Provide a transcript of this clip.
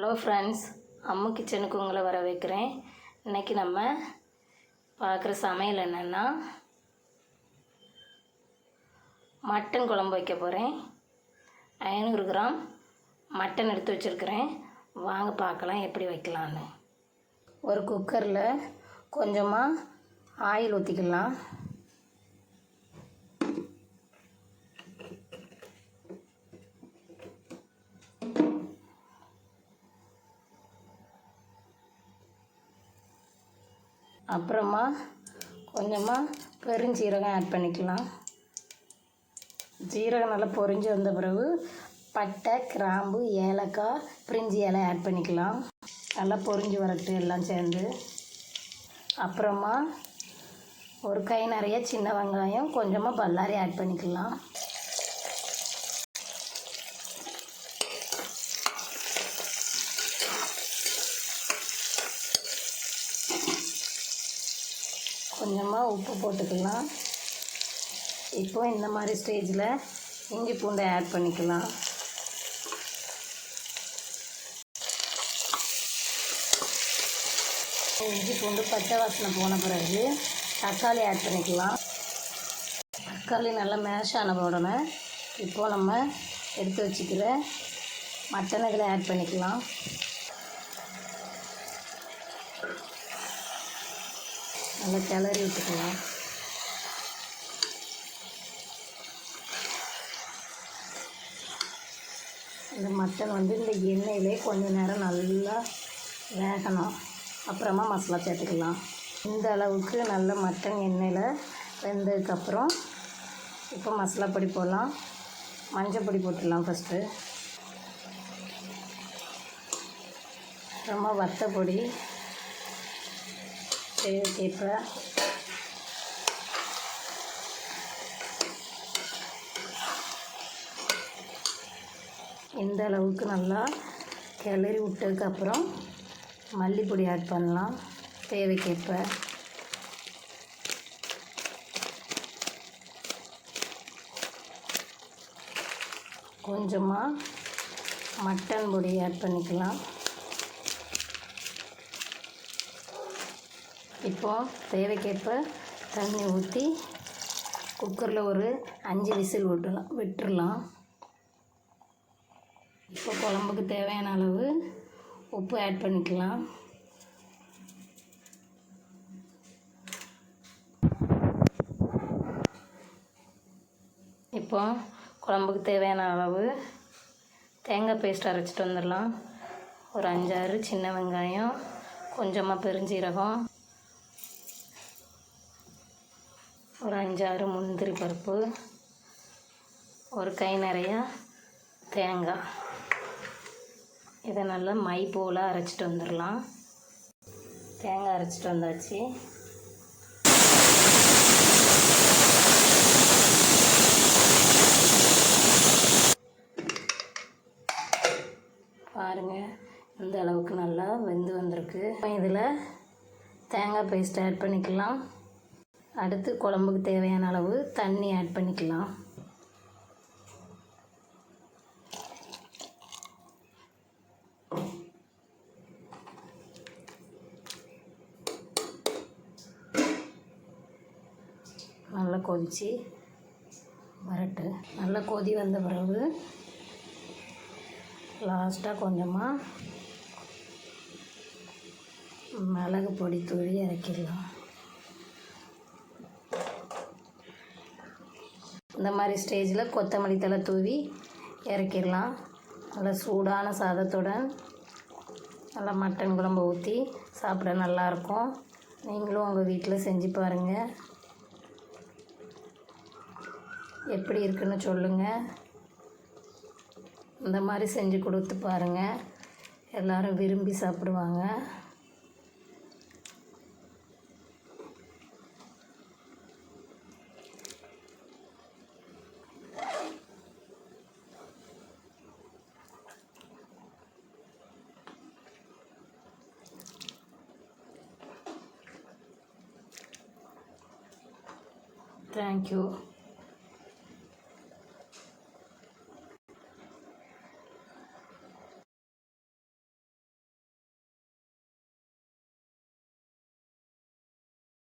Hello friends, Ammu கிச்சனுக்கு உங்களை வர வைக்கிறேன். இன்றைக்கி நம்ம பார்க்குற சமையல் என்னென்னா மட்டன் குழம்பு வைக்க போகிறேன். 500 கிராம் மட்டன் எடுத்து வச்சுருக்கிறேன். வாங்க பார்க்கலாம் எப்படி வைக்கலான்னு. ஒரு குக்கரில் கொஞ்சமாக ஆயில் ஊற்றிக்கலாம். அப்புறமா கொஞ்சமாக பெருஞ்சீரகம் ஆட் பண்ணிக்கலாம். ஜீரகம் நல்லா பொரிஞ்சு வந்த பிறகு பட்டை, கிராம்பு, ஏலக்காய், பிரிஞ்சி இலை ஆட் பண்ணிக்கலாம். நல்லா பொரிஞ்சு வரட்டு எல்லாம் சேர்ந்து. அப்புறமா ஒரு கை நிறைய சின்ன வெங்காயம், கொஞ்சமாக பல்லாரி ஆட் பண்ணிக்கலாம். கொஞ்சமாக உப்பு போட்டுக்கலாம். இப்போ இந்த மாதிரி ஸ்டேஜில் இஞ்சி பூண்டை ஆட் பண்ணிக்கலாம். இஞ்சி பூண்டு பச்சை வாசனை போன பிறகு தக்காளி ஆட் பண்ணிக்கலாம். தக்காளி நல்லா மேஷ் ஆன உடனே இப்போது நம்ம எடுத்து வச்சுக்கிற மட்டன் இதில் ஆட் பண்ணிக்கலாம். நல்லா கிளறி விட்டுக்கலாம். இந்த மட்டன் இந்த எண்ணெயிலே கொஞ்சம் நேரம் நல்லா வேகணும். அப்புறமா மசாலா சேர்த்துக்கலாம். இந்த அளவுக்கு நல்ல மட்டன் எண்ணெயில் வெந்ததுக்கப்புறம் இப்போ மசாலா பொடி போடலாம். மஞ்சள் பொடி போட்டுடலாம் ஃபஸ்ட்டு. அப்புறமா வத்தப்பொடி, தேவைக்கேற்ப இந்த அளவுக்கு நல்லா கிளறி விட்டதுக்கப்புறம் மல்லிப்பொடி ஆட் பண்ணலாம் தேவைக்கேற்ப. கொஞ்சமாக மட்டன் பொடி ஆட் பண்ணிக்கலாம். இப்போது தேவைக்கேற்ப தண்ணி ஊற்றி குக்கரில் ஒரு 5 விசில் விட்டுறலாம். இப்போ குழம்புக்கு தேவையான அளவு உப்பு ஆட் பண்ணிக்கலாம். இப்போ குழம்புக்கு தேவையான அளவு தேங்காய் பேஸ்ட் அரைச்சிட்டு வந்துடலாம். ஒரு 5-6 சின்ன வெங்காயம், கொஞ்சமாக பெருஞ்சீரகம், ஒரு 5-6 முந்திரி பருப்பு, ஒரு கை நிறையா தேங்காய். இதை நல்லா மை போல் அரைச்சிட்டு வந்துடலாம். தேங்காய் அரைச்சிட்டு வந்தாச்சு. பாருங்கள், இந்த அளவுக்கு நல்லா வெந்து வந்திருக்கு. இதில் தேங்காய் பேஸ்ட் ஆட் பண்ணிக்கலாம். அடுத்து குழம்புக்கு தேவையான அளவு தண்ணி ஆட் பண்ணிக்கலாம். நல்லா கொதித்து வரட்டு. நல்லா கொதி வந்த பிறகு லாஸ்ட்டாக கொஞ்சமாக மிளகு பொடி தூவி இறக்கிடலாம். இந்த மாதிரி ஸ்டேஜில் கொத்தமல்லி தழை தூவி இறக்கிடலாம். நல்லா சூடான சாதத்துடன் நல்லா மட்டன் குழம்பு ஊற்றி சாப்பிட நல்லாயிருக்கும். நீங்களும் உங்கள் வீட்டில் செஞ்சு பாருங்கள். எப்படி இருக்குன்னு சொல்லுங்கள். இந்த மாதிரி செஞ்சு கொடுத்து பாருங்கள். எல்லோரும் விரும்பி சாப்பிடுவாங்க. Thank you.